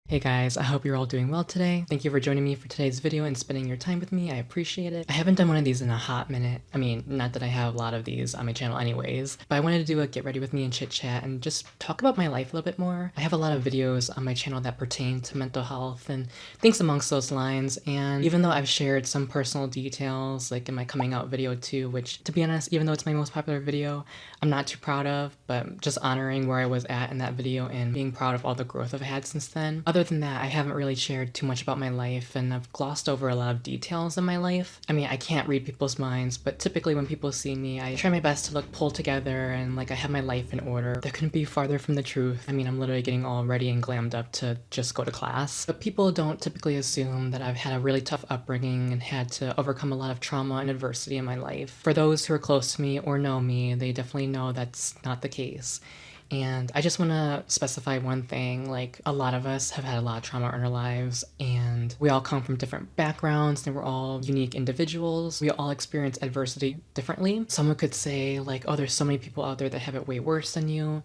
Hey guys, I hope you're all doing well today. Thank you for joining me for today's video and spending your time with me. I appreciate it. I haven't done one of these in a hot minute. I mean, not that I have a lot of these on my channel anyways, but I wanted to do a get ready with me and chit chat and just talk about my life a little bit more. I have a lot of videos on my channel that pertain to mental health and things amongst those lines, and even though I've shared some personal details like in my coming out video too, which to be honest, even though it's my most popular video, I'm not too proud of, but just honoring where I was at in that video and being proud of all the growth I've had since then. Other than that, I haven't really shared too much about my life, and I've glossed over a lot of details in my life. I mean, I can't read people's minds, but typically when people see me, I try my best to look pulled together and like I have my life in order. That couldn't be farther from the truth. I mean, I'm literally getting all ready and glammed up to just go to class. But people don't typically assume that I've had a really tough upbringing and had to overcome a lot of trauma and adversity in my life. For those who are close to me or know me, they definitely know that's not the case. And I just want to specify one thing, like a lot of us have had a lot of trauma in our lives, and we all come from different backgrounds and we're all unique individuals. We all experience adversity differently. Someone could say like, oh, there's so many people out there that have it way worse than you.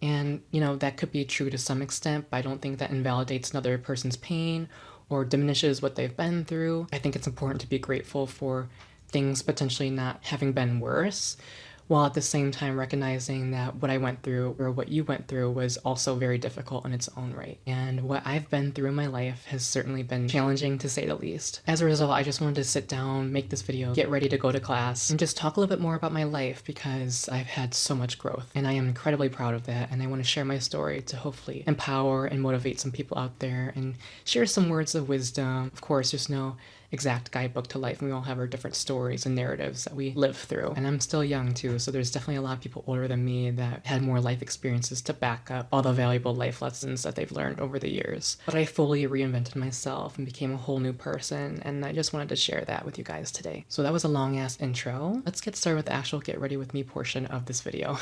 And, you know, that could be true to some extent, but I don't think that invalidates another person's pain or diminishes what they've been through. I think it's important to be grateful for things potentially not having been worse, while at the same time recognizing that what I went through or what you went through was also very difficult in its own right. And what I've been through in my life has certainly been challenging, to say the least. As a result, I just wanted to sit down, make this video, get ready to go to class, and just talk a little bit more about my life because I've had so much growth and I am incredibly proud of that, and I want to share my story to hopefully empower and motivate some people out there and share some words of wisdom. Of course, there's no exact guidebook to life, and we all have our different stories and narratives that we live through. And I'm still young too, so there's definitely a lot of people older than me that had more life experiences to back up all the valuable life lessons that they've learned over the years. But I fully reinvented myself and became a whole new person, and I just wanted to share that with you guys today. So that was a long ass intro. Let's get started with the actual get ready with me portion of this video.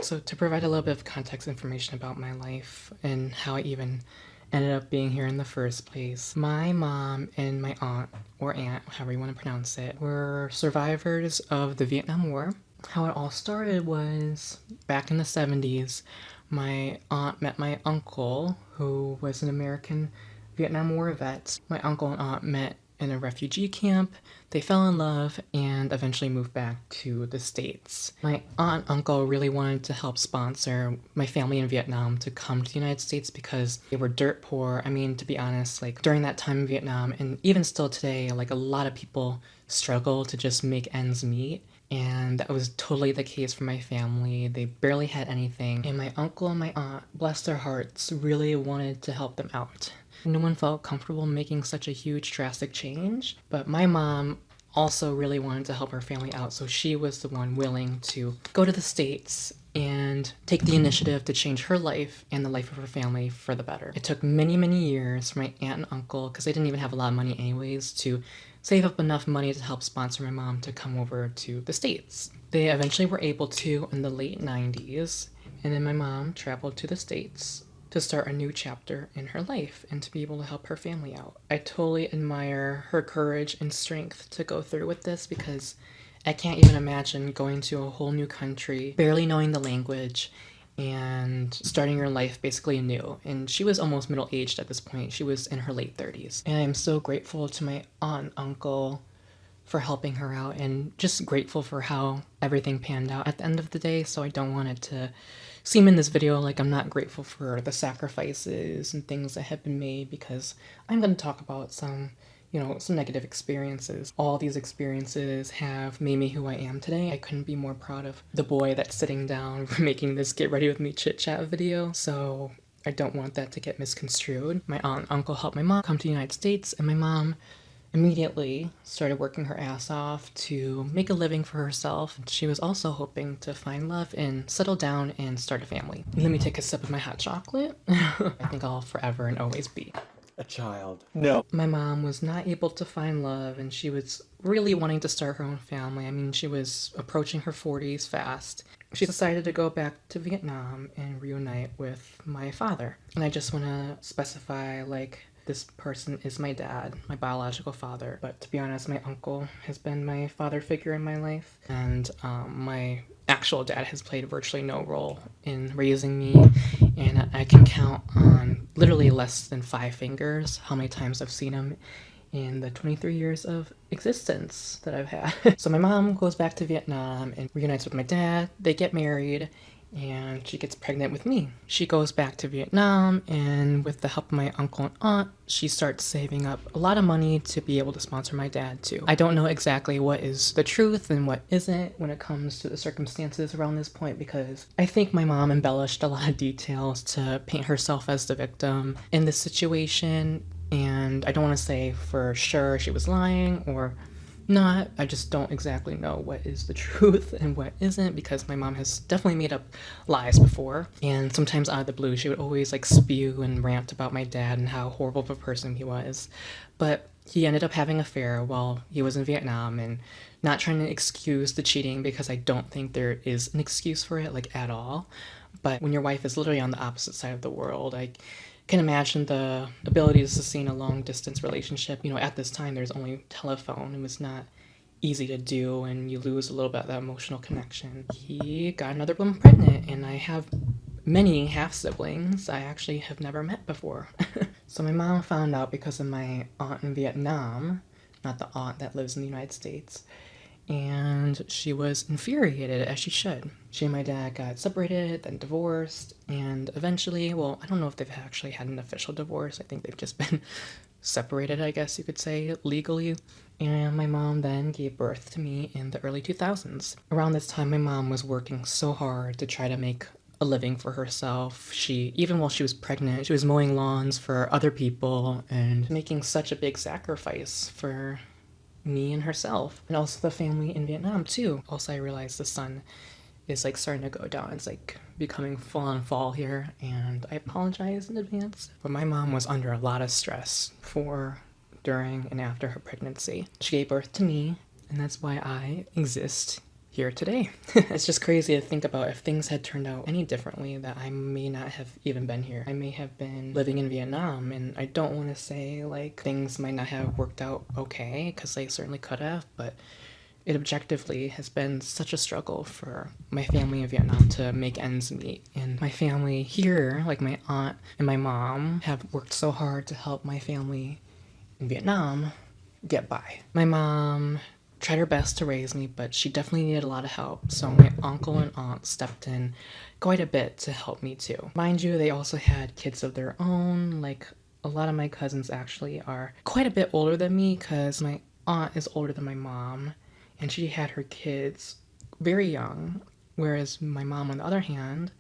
So to provide a little bit of context information about my life and how I even ended up being here in the first place. My mom and my aunt, or aunt, however you want to pronounce it, were survivors of the Vietnam War. How it all started was back in the 70s. My aunt met my uncle, who was an American Vietnam War vet. My uncle and aunt met in a refugee camp. They fell in love and eventually moved back to the States. My aunt and uncle really wanted to help sponsor my family in Vietnam to come to the United States because they were dirt poor. I mean, to be honest, like during that time in Vietnam, and even still today, like a lot of people struggle to just make ends meet. And that was totally the case for my family. They barely had anything. And my uncle and my aunt, bless their hearts, really wanted to help them out. No one felt comfortable making such a huge drastic change, but my mom also really wanted to help her family out, so she was the one willing to go to the States and take the initiative to change her life and the life of her family for the better. It took many, many years for my aunt and uncle, because they didn't even have a lot of money anyways, to save up enough money to help sponsor my mom to come over to the States. They eventually were able to in the late 90s, and then my mom traveled to the States to start a new chapter in her life and to be able to help her family out. I totally admire her courage and strength to go through with this, because I can't even imagine going to a whole new country, barely knowing the language, and starting your life basically anew. And she was almost middle-aged at this point. She was in her late 30s. And I'm so grateful to my aunt and uncle for helping her out, and just grateful for how everything panned out at the end of the day. So I don't want it to seem in this video like I'm not grateful for the sacrifices and things that have been made, because I'm going to talk about some, you know, some negative experiences. All these experiences have made me who I am today. I couldn't be more proud of the boy that's sitting down making this get ready with me chit chat video. So I don't want that to get misconstrued. My aunt and uncle helped my mom come to the United States, and my mom immediately started working her ass off to make a living for herself. She was also hoping to find love and settle down and start a family. Let me take a sip of my hot chocolate. I think I'll forever and always be a child. No. My mom was not able to find love, and she was really wanting to start her own family. I mean, she was approaching her 40s fast. She decided to go back to Vietnam and reunite with my father. And I just want to specify, like, this person is my dad, my biological father. But to be honest, my uncle has been my father figure in my life. And my actual dad has played virtually no role in raising me And I can count on literally less than 5 fingers how many times I've seen him in the 23 years of existence that I've had. So my mom goes back to Vietnam and reunites with my dad. They get married and she gets pregnant with me. She goes back to Vietnam, and with the help of my uncle and aunt, she starts saving up a lot of money to be able to sponsor my dad too. I don't know exactly what is the truth and what isn't when it comes to the circumstances around this point, because I think my mom embellished a lot of details to paint herself as the victim in this situation, and I don't want to say for sure she was lying or not. I just don't exactly know what is the truth and what isn't, because my mom has definitely made up lies before, and sometimes out of the blue she would always like spew and rant about my dad and how horrible of a person he was. But he ended up having an affair while he was in Vietnam, and not trying to excuse the cheating, because I don't think there is an excuse for it, like, at all. But when your wife is literally on the opposite side of the world, I can imagine the ability to sustain a long distance relationship. You know, at this time there's only telephone. It was not easy to do, and you lose a little bit of that emotional connection. He got another woman pregnant, and I have many half siblings I actually have never met before. So my mom found out because of my aunt in Vietnam, not the aunt that lives in the United States, and she was infuriated, as she should. She and my dad got separated, then divorced, and eventually, well, I don't know if they've actually had an official divorce. I think they've just been separated, I guess you could say, legally. And my mom then gave birth to me in the early 2000s. Around this time, my mom was working so hard to try to make a living for herself. Even while she was pregnant, she was mowing lawns for other people and making such a big sacrifice for me and herself, and also the family in Vietnam too. Also, I realized the sun is like starting to go down. It's like becoming full on fall here, and I apologize in advance. But my mom was under a lot of stress before, during, and after her pregnancy. She gave birth to me, and that's why I exist here today. It's just crazy to think about if things had turned out any differently, that I may not have even been here. I may have been living in Vietnam, and I don't want to say like things might not have worked out okay, because they certainly could have, but it objectively has been such a struggle for my family in Vietnam to make ends meet. And my family here, like my aunt and my mom, have worked so hard to help my family in Vietnam get by. My mom tried her best to raise me, but she definitely needed a lot of help, so my uncle and aunt stepped in quite a bit to help me too. Mind you, they also had kids of their own. Like, a lot of my cousins actually are quite a bit older than me, because my aunt is older than my mom, and she had her kids very young, whereas my mom, on the other hand,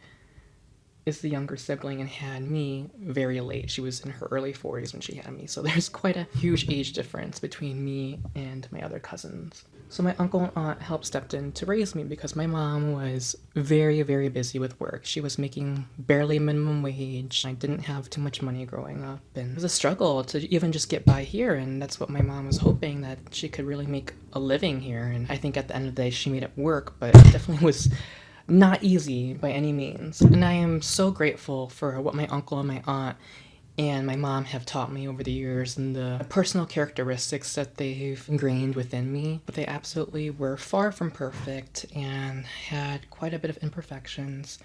is the younger sibling and had me very late. She was in her early 40s when she had me, so there's quite a huge age difference between me and my other cousins. So my uncle and aunt helped stepped in to raise me, because my mom was very, very busy with work. She was making barely minimum wage. I didn't have too much money growing up, and it was a struggle to even just get by here, and that's what my mom was hoping, that she could really make a living here. And I think at the end of the day she made it work, but it definitely was not easy by any means. And I am so grateful for what my uncle and my aunt and my mom have taught me over the years, and the personal characteristics that they've ingrained within me. But they absolutely were far from perfect and had quite a bit of imperfections.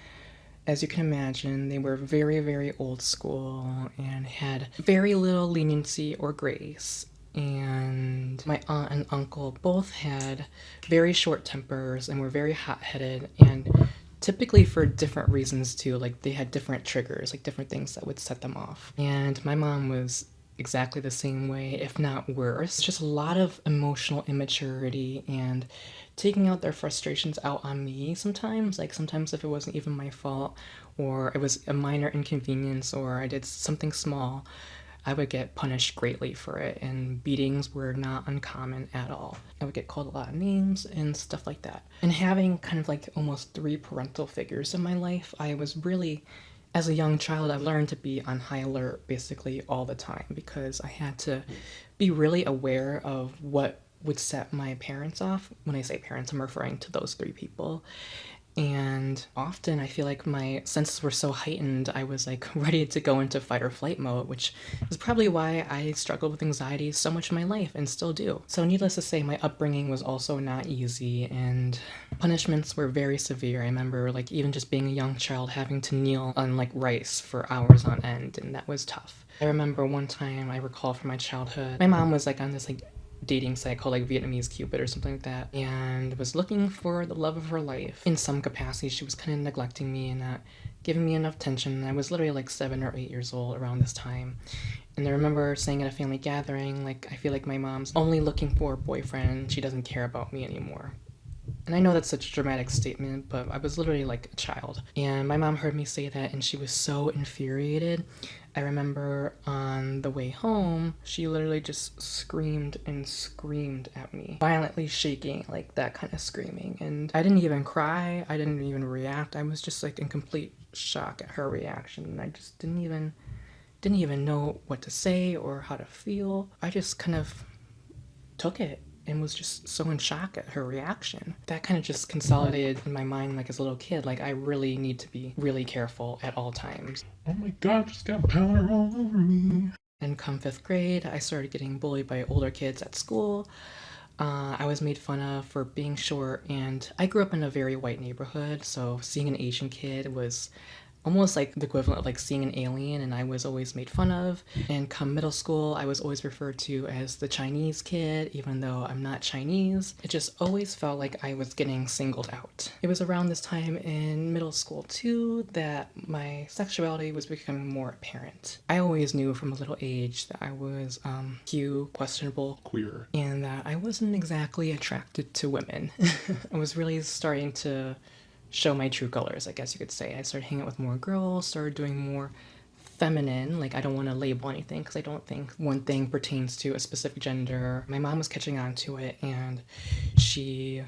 As you can imagine, they were very, very old school and had very little leniency or grace. And my aunt and uncle both had very short tempers and were very hot-headed, and typically for different reasons too. Like, they had different triggers, like different things that would set them off. And my mom was exactly the same way, if not worse. Just a lot of emotional immaturity and taking out their frustrations out on me sometimes. Like, sometimes if it wasn't even my fault, or it was a minor inconvenience, or I did something small, I would get punished greatly for it, and beatings were not uncommon at all. I would get called a lot of names and stuff like that. And having kind of like almost 3 parental figures in my life, I was really, as a young child, I learned to be on high alert basically all the time, because I had to be really aware of what would set my parents off. When I say parents, I'm referring to those 3 people. And often I feel like my senses were so heightened, I was like ready to go into fight or flight mode, which is probably why I struggled with anxiety so much in my life and still do. So needless to say, my upbringing was also not easy and punishments were very severe. I remember like even just being a young child having to kneel on like rice for hours on end, and that was tough. I remember one time I recall from my childhood, my mom was like on this like dating site called like Vietnamese Cupid or something like that, and was looking for the love of her life. In some capacity, she was kind of neglecting me and not giving me enough attention. I was literally like 7 or 8 years old around this time. And I remember saying at a family gathering, like, I feel like my mom's only looking for a boyfriend. She doesn't care about me anymore. And I know that's such a dramatic statement, but I was literally like a child. And my mom heard me say that and she was so infuriated. I remember on the way home, she literally just screamed and screamed at me, violently shaking, like that kind of screaming. And I didn't even cry, I didn't even react. I was just like in complete shock at her reaction. And I just didn't even know what to say or how to feel. I just kind of took it and was just so in shock at her reaction. That kind of just consolidated in my mind, like as a little kid, like I really need to be really careful at all times. Oh my god, just got powder all over me. And come 5th grade, I started getting bullied by older kids at school. I was made fun of for being short, and I grew up in a very white neighborhood, so seeing an Asian kid was almost like the equivalent of like seeing an alien, and I was always made fun of. And come middle school, I was always referred to as the Chinese kid, even though I'm not Chinese. It just always felt like I was getting singled out. It was around this time in middle school too that my sexuality was becoming more apparent. I always knew from a little age that I was Q, questionable, Queer. and that I wasn't exactly attracted to women. I was really starting to show my true colors, I guess you could say. I started hanging out with more girls, started doing more feminine. Like, I don't want to label anything because I don't think one thing pertains to a specific gender. My mom was catching on to it and she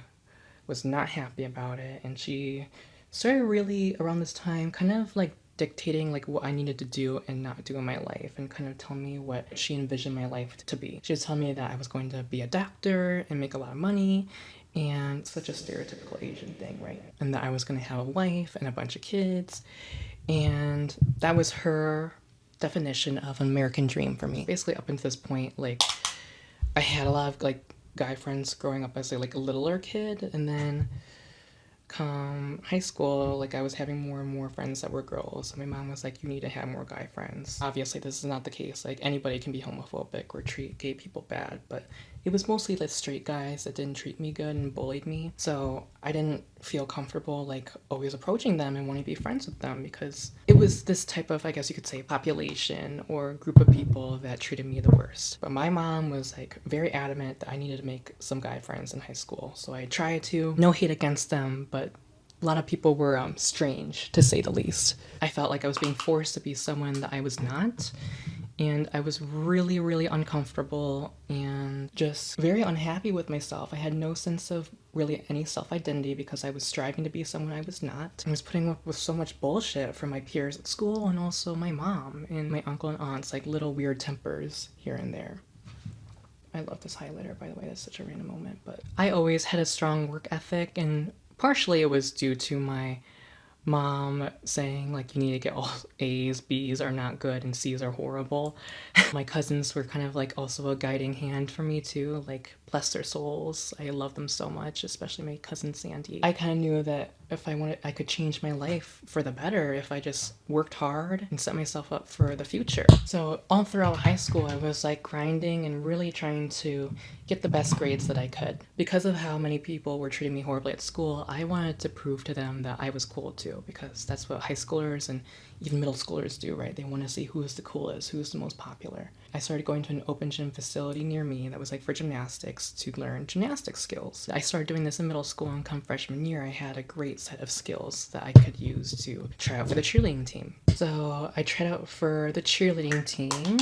was not happy about it. And she started really around this time kind of like dictating like what I needed to do and not do in my life, and kind of tell me what she envisioned my life to be. She was telling me that I was going to be a doctor and make a lot of money, and such a stereotypical Asian thing, right? And that I was going to have a wife and a bunch of kids, and that was her definition of an American dream for me. Basically, up until this point, like, I had a lot of like guy friends growing up as a like a littler kid, and then come high school, like I was having more and more friends that were girls. My mom was like, you need to have more guy friends. Obviously this is not the case, like anybody can be homophobic or treat gay people bad, but it was mostly the straight guys that didn't treat me good and bullied me. So I didn't feel comfortable like always approaching them and wanting to be friends with them, because it was this type of, I guess you could say, population or group of people that treated me the worst. But my mom was like very adamant that I needed to make some guy friends in high school. So I tried to, no hate against them, but a lot of people were strange, to say the least. I felt like I was being forced to be someone that I was not, and I was really, really uncomfortable and just very unhappy with myself. I had no sense of really any self-identity because I was striving to be someone I was not. I was putting up with so much bullshit from my peers at school and also my mom and my uncle and aunts, like little weird tempers here and there. I love this highlighter, by the way. That's such a random moment. But I always had a strong work ethic, and partially it was due to my mom saying like you need to get all A's, B's are not good and C's are horrible. My cousins were kind of like also a guiding hand for me too, like bless their souls. I love them so much, especially my cousin Sandy. I kind of knew that if I wanted, I could change my life for the better if I just worked hard and set myself up for the future. So all throughout high school, I was like grinding and really trying to get the best grades that I could. Because of how many people were treating me horribly at school, I wanted to prove to them that I was cool too, because that's what high schoolers and even middle schoolers do, right? They want to see who is the coolest, who's the most popular. I started going to an open gym facility near me that was like for gymnastics to learn gymnastic skills. I started doing this in middle school, and come freshman year, I had a great set of skills that I could use to try out for the cheerleading team. So I tried out for the cheerleading team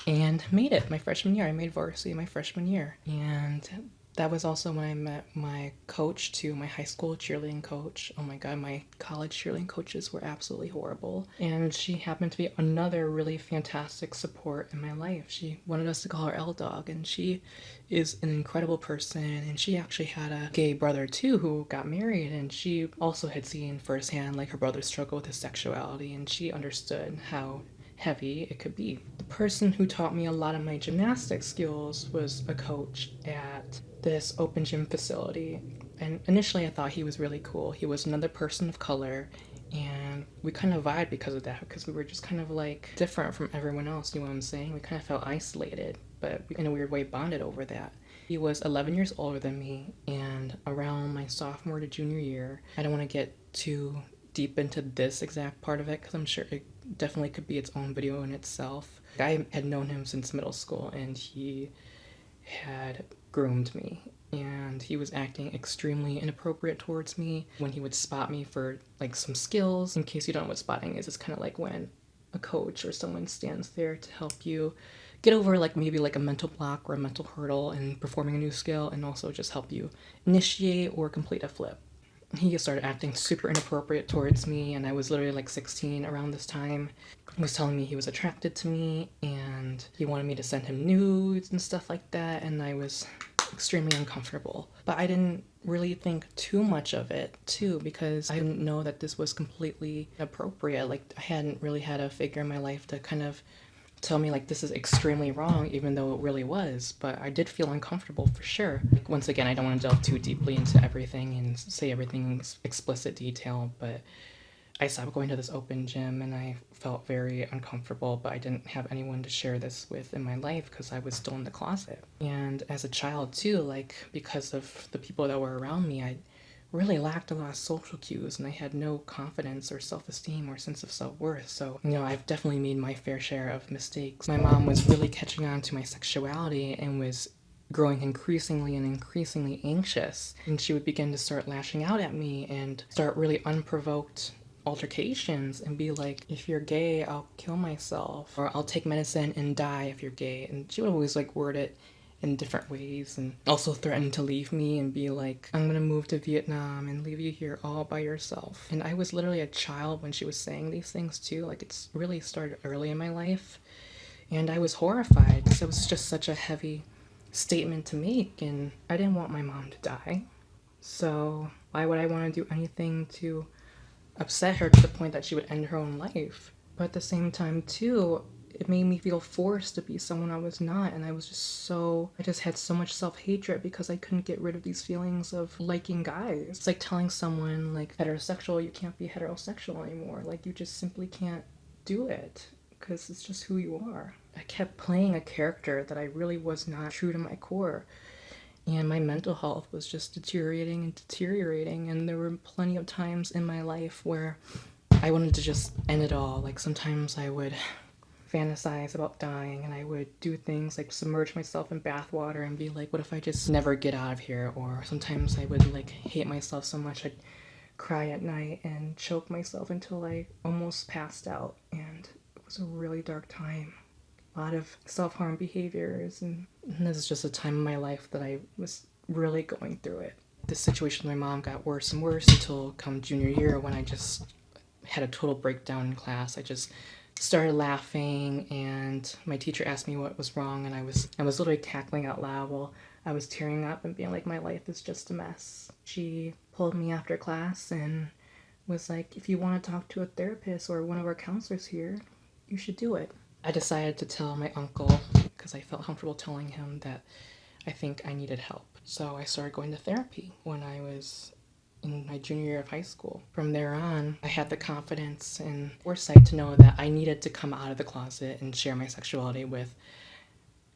and made it my freshman year. I made varsity my freshman year. And That was also when I met my coach too, my high school cheerleading coach. Oh my god, my college cheerleading coaches were absolutely horrible. And she happened to be another really fantastic support in my life. She wanted us to call her L Dog, and she is an incredible person. And she actually had a gay brother too who got married, and she also had seen firsthand like her brother struggle with his sexuality, and she understood how heavy it could be. The person who taught me a lot of my gymnastic skills was a coach at this open gym facility. And initially I thought he was really cool. He was another person of color, and we kind of vibed because of that, because we were just kind of like different from everyone else, you know what I'm saying? We kind of felt isolated, but in a weird way bonded over that. He was 11 years older than me, and around my sophomore to junior year, I don't want to get too deep into this exact part of it because I'm sure it definitely could be its own video in itself. I had known him since middle school, and he had groomed me, and he was acting extremely inappropriate towards me when he would spot me for like some skills. In case you don't know what spotting is, it's kind of like when a coach or someone stands there to help you get over like maybe like a mental block or a mental hurdle in performing a new skill, and also just help you initiate or complete a flip. He started acting super inappropriate towards me, and I was literally like 16 around this time. He was telling me he was attracted to me, and he wanted me to send him nudes and stuff like that, and I was extremely uncomfortable. But I didn't really think too much of it too, because I didn't know that this was completely appropriate. Like, I hadn't really had a figure in my life to kind of tell me like this is extremely wrong, even though it really was. But I did feel uncomfortable for sure. Once again, I don't want to delve too deeply into everything and say everything's explicit detail, but I stopped going to this open gym and I felt very uncomfortable, but I didn't have anyone to share this with in my life because I was still in the closet. And as a child too, like, because of the people that were around me, I really lacked a lot of social cues, and I had no confidence or self-esteem or sense of self-worth. So, you know, I've definitely made my fair share of mistakes. My mom was really catching on to my sexuality and was growing increasingly and increasingly anxious, and she would begin to start lashing out at me and start really unprovoked altercations and be like, if you're gay, I'll kill myself, or I'll take medicine and die if you're gay. And she would always like word it in different ways, and also threaten to leave me and be like, I'm gonna move to Vietnam and leave you here all by yourself. And I was literally a child when she was saying these things too. Like, it's really started early in my life, and I was horrified because it was just such a heavy statement to make, and I didn't want my mom to die. So why would I want to do anything to upset her to the point that she would end her own life? But at the same time too, it made me feel forced to be someone I was not, and I just had so much self-hatred because I couldn't get rid of these feelings of liking guys. It's like telling someone like heterosexual, you can't be heterosexual anymore. Like, you just simply can't do it because it's just who you are. I kept playing a character that I really was not true to my core, and my mental health was just deteriorating and deteriorating, and there were plenty of times in my life where I wanted to just end it all. Like, sometimes I would fantasize about dying, and I would do things like submerge myself in bathwater and be like, what if I just never get out of here? Or sometimes I would like hate myself so much I'd cry at night and choke myself until I almost passed out. And it was a really dark time. A lot of self-harm behaviors, and this is just a time in my life that I was really going through it. The situation with my mom got worse and worse until come junior year, when I just had a total breakdown in class. I just started laughing, and my teacher asked me what was wrong, and I was literally cackling out loud while I was tearing up and being like, my life is just a mess. She pulled me after class and was like, if you want to talk to a therapist or one of our counselors here, you should do it. I decided to tell my uncle because I felt comfortable telling him that I think I needed help. So I started going to therapy when I was in my junior year of high school. From there on, I had the confidence and foresight to know that I needed to come out of the closet and share my sexuality with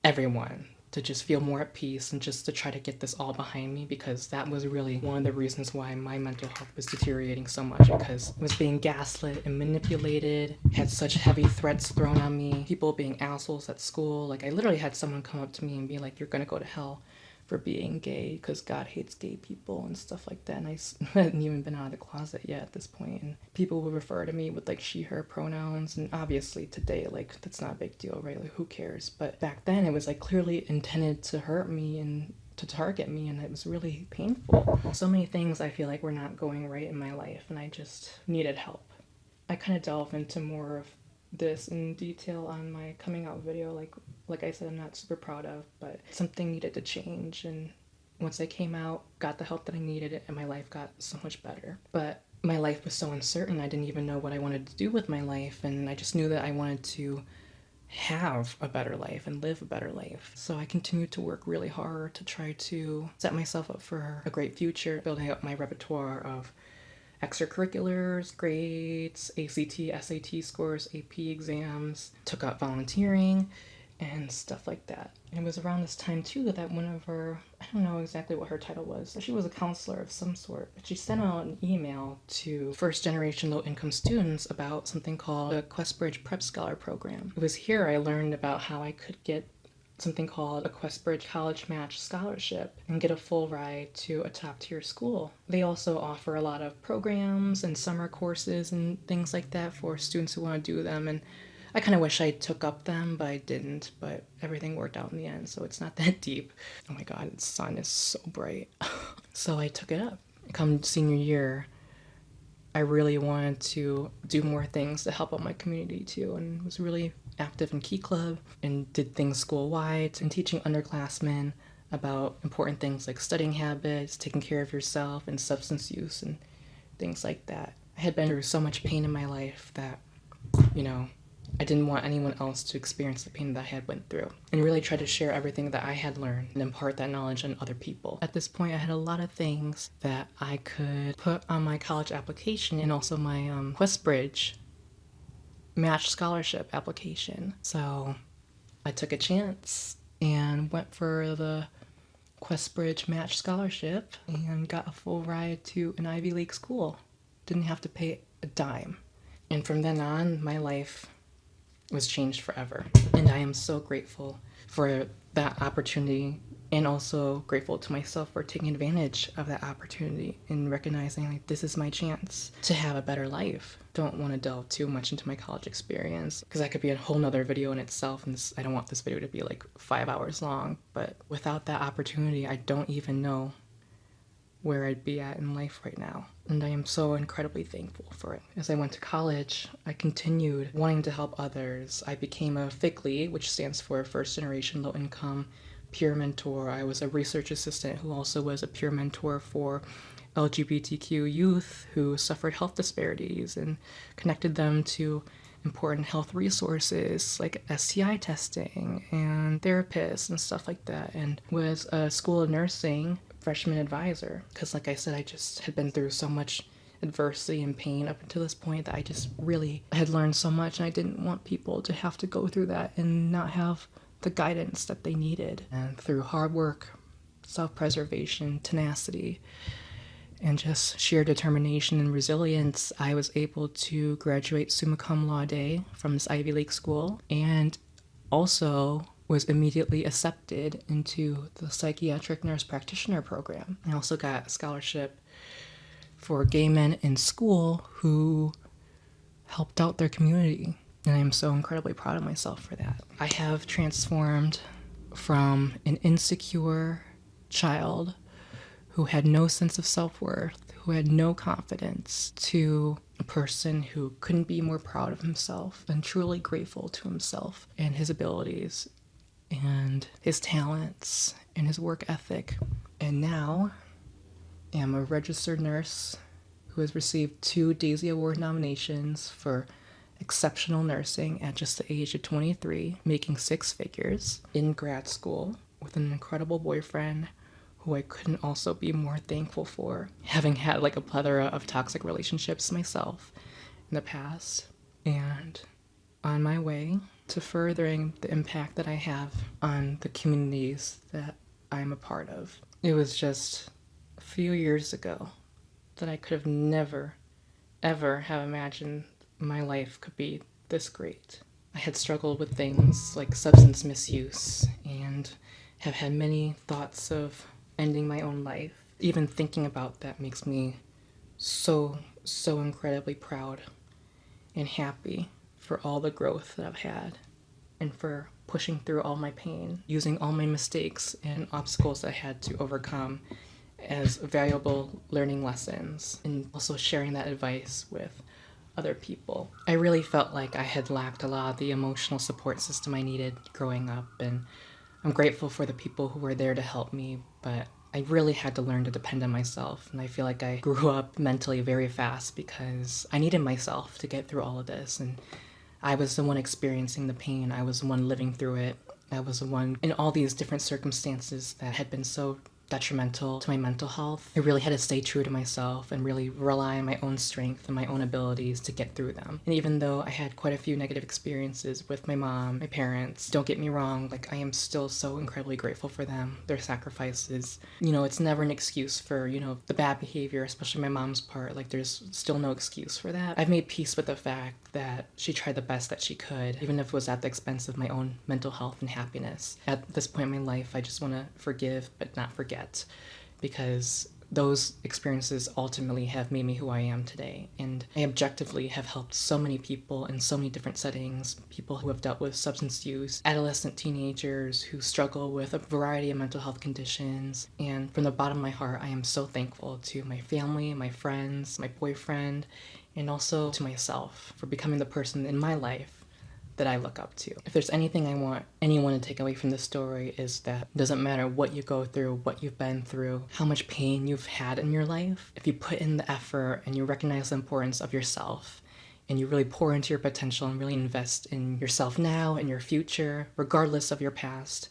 everyone, to just feel more at peace and just to try to get this all behind me, because that was really one of the reasons why my mental health was deteriorating so much, because I was being gaslit and manipulated, had such heavy threats thrown on me, people being assholes at school. Like, I literally had someone come up to me and be like, you're gonna go to hell for being gay because God hates gay people and stuff like that. And I hadn't even been out of the closet yet at this point. And people would refer to me with like she, her pronouns. And obviously today, like, that's not a big deal, right? Like, who cares? But back then it was like clearly intended to hurt me and to target me, and it was really painful. So many things I feel like were not going right in my life, and I just needed help. I kind of delve into more of this in detail on my coming out video, like I said, I'm not super proud of, but something needed to change, and once I came out, got the help that I needed, and my life got so much better. But my life was so uncertain, I didn't even know what I wanted to do with my life, and I just knew that I wanted to have a better life and live a better life. So I continued to work really hard to try to set myself up for a great future, building up my repertoire of extracurriculars, grades, ACT, SAT scores, AP exams, took up volunteering, and stuff like that. And it was around this time too that one of her, I don't know exactly what her title was, she was a counselor of some sort, but she sent out an email to first generation low income students about something called the Questbridge Prep Scholar Program. It was here I learned about how I could get something called a Questbridge College Match Scholarship and get a full ride to a top tier school. They also offer a lot of programs and summer courses and things like that for students who want to do them, and I kind of wish I took up them, but I didn't, but everything worked out in the end, so it's not that deep. Oh my god, the sun is so bright. So I took it up. Come senior year, I really wanted to do more things to help out my community too, and was really active in Key Club and did things school-wide and teaching underclassmen about important things like studying habits, taking care of yourself, and substance use and things like that. I had been through so much pain in my life that, I didn't want anyone else to experience the pain that I had went through, and really tried to share everything that I had learned and impart that knowledge on other people. At this point, I had a lot of things that I could put on my college application and also my Questbridge match scholarship application. So I took a chance and went for the Questbridge match scholarship and got a full ride to an Ivy League school. Didn't have to pay a dime. And from then on, my life was changed forever. And I am so grateful for that opportunity, and also grateful to myself for taking advantage of that opportunity and recognizing like this is my chance to have a better life. Don't want to delve too much into my college experience because that could be a whole nother video in itself, and I don't want this video to be like 5 hours long. But without that opportunity, I don't even know where I'd be at in life right now. And I am so incredibly thankful for it. As I went to college, I continued wanting to help others. I became a FICLE, which stands for First Generation Low Income Peer Mentor. I was a research assistant who also was a peer mentor for LGBTQ youth who suffered health disparities and connected them to important health resources like STI testing and therapists and stuff like that, and was a School of Nursing freshman advisor because, like I said, I just had been through so much adversity and pain up until this point that I just really had learned so much, and I didn't want people to have to go through that and not have the guidance that they needed. And through hard work, self-preservation, tenacity, and just sheer determination and resilience, I was able to graduate summa cum laude from this Ivy League school, and also was immediately accepted into the psychiatric nurse practitioner program. I also got a scholarship for gay men in school who helped out their community, and I am so incredibly proud of myself for that. I have transformed from an insecure child who had no sense of self-worth, who had no confidence, to a person who couldn't be more proud of himself and truly grateful to himself and his abilities and his talents and his work ethic. And now am a registered nurse who has received 2 Daisy Award nominations for exceptional nursing at just the age of 23, making 6 figures in grad school with an incredible boyfriend who I couldn't also be more thankful for, having had like a plethora of toxic relationships myself in the past, and on my way to furthering the impact that I have on the communities that I'm a part of. It was just a few years ago that I could have never, ever have imagined my life could be this great. I had struggled with things like substance misuse and have had many thoughts of ending my own life. Even thinking about that makes me so incredibly proud and happy for all the growth that I've had and for pushing through all my pain, using all my mistakes and obstacles I had to overcome as valuable learning lessons, and also sharing that advice with other people. I really felt like I had lacked a lot of the emotional support system I needed growing up, and I'm grateful for the people who were there to help me, but I really had to learn to depend on myself, and I feel like I grew up mentally very fast because I needed myself to get through all of this, and I was the one experiencing the pain, I was the one living through it, I was the one in all these different circumstances that had been so detrimental to my mental health. I really had to stay true to myself and really rely on my own strength and my own abilities to get through them. And even though I had quite a few negative experiences with my mom, my parents, don't get me wrong, like I am still so incredibly grateful for them, their sacrifices. You know, it's never an excuse for, you know, the bad behavior, especially my mom's part. Like there's still no excuse for that. I've made peace with the fact that she tried the best that she could, even if it was at the expense of my own mental health and happiness. At this point in my life, I just want to forgive but not forget, because those experiences ultimately have made me who I am today, and I objectively have helped so many people in so many different settings, people who have dealt with substance use, adolescent teenagers who struggle with a variety of mental health conditions, and from the bottom of my heart, I am so thankful to my family, my friends, my boyfriend, and also to myself for becoming the person in my life that I look up to. If there's anything I want anyone to take away from this story, is that it doesn't matter what you go through, what you've been through, how much pain you've had in your life, if you put in the effort and you recognize the importance of yourself and you really pour into your potential and really invest in yourself now and your future, regardless of your past,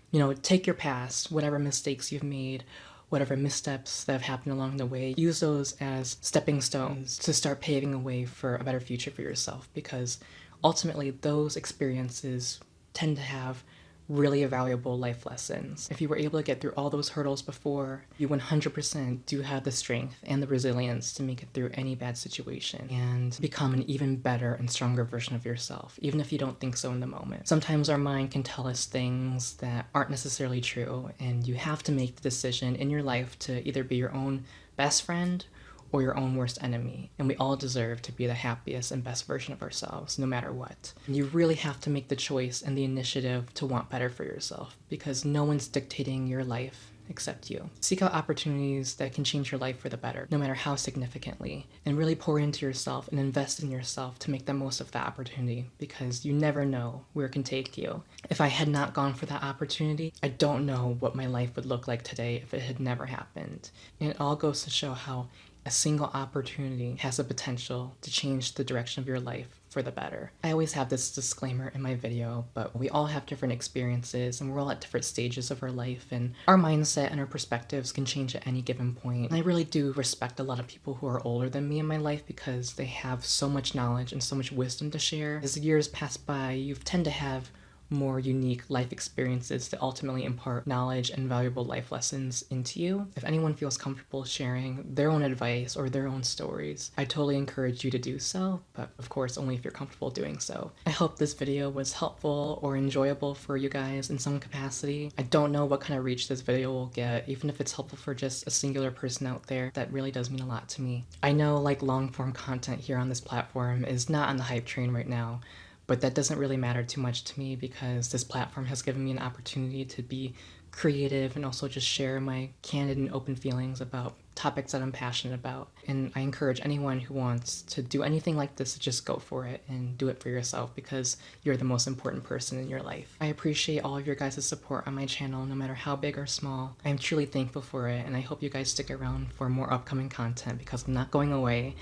you know, take your past, whatever mistakes you've made, whatever missteps that have happened along the way, use those as stepping stones to start paving a way for a better future for yourself, because ultimately those experiences tend to have really valuable life lessons. If you were able to get through all those hurdles before, you 100% do have the strength and the resilience to make it through any bad situation and become an even better and stronger version of yourself, even if you don't think so in the moment. Sometimes our mind can tell us things that aren't necessarily true, and you have to make the decision in your life to either be your own best friend or your own worst enemy, and we all deserve to be the happiest and best version of ourselves, no matter what. And you really have to make the choice and the initiative to want better for yourself, because no one's dictating your life except you. Seek out opportunities that can change your life for the better, no matter how significantly, and really pour into yourself and invest in yourself to make the most of that opportunity, because you never know where it can take you. If I had not gone for that opportunity, I don't know what my life would look like today if it had never happened. And it all goes to show how a single opportunity has the potential to change the direction of your life for the better. I always have this disclaimer in my video, but we all have different experiences and we're all at different stages of our life, and our mindset and our perspectives can change at any given point. And I really do respect a lot of people who are older than me in my life because they have so much knowledge and so much wisdom to share. As the years pass by, you tend to have more unique life experiences that ultimately impart knowledge and valuable life lessons into you. If anyone feels comfortable sharing their own advice or their own stories, I totally encourage you to do so, but of course only if you're comfortable doing so. I hope this video was helpful or enjoyable for you guys in some capacity. I don't know what kind of reach this video will get. Even if it's helpful for just a singular person out there, that really does mean a lot to me. I know like long form content here on this platform is not on the hype train right now, but that doesn't really matter too much to me because this platform has given me an opportunity to be creative and also just share my candid and open feelings about topics that I'm passionate about. And I encourage anyone who wants to do anything like this to just go for it and do it for yourself, because you're the most important person in your life. I appreciate all of your guys' support on my channel, no matter how big or small. I am truly thankful for it, and I hope you guys stick around for more upcoming content because I'm not going away,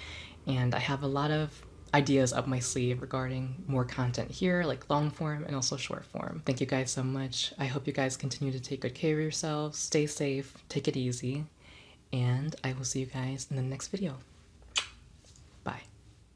and I have a lot of ideas up my sleeve regarding more content here, like long form and also short form. Thank you guys so much. I hope you guys continue to take good care of yourselves, stay safe, take it easy, and I will see you guys in the next video. Bye.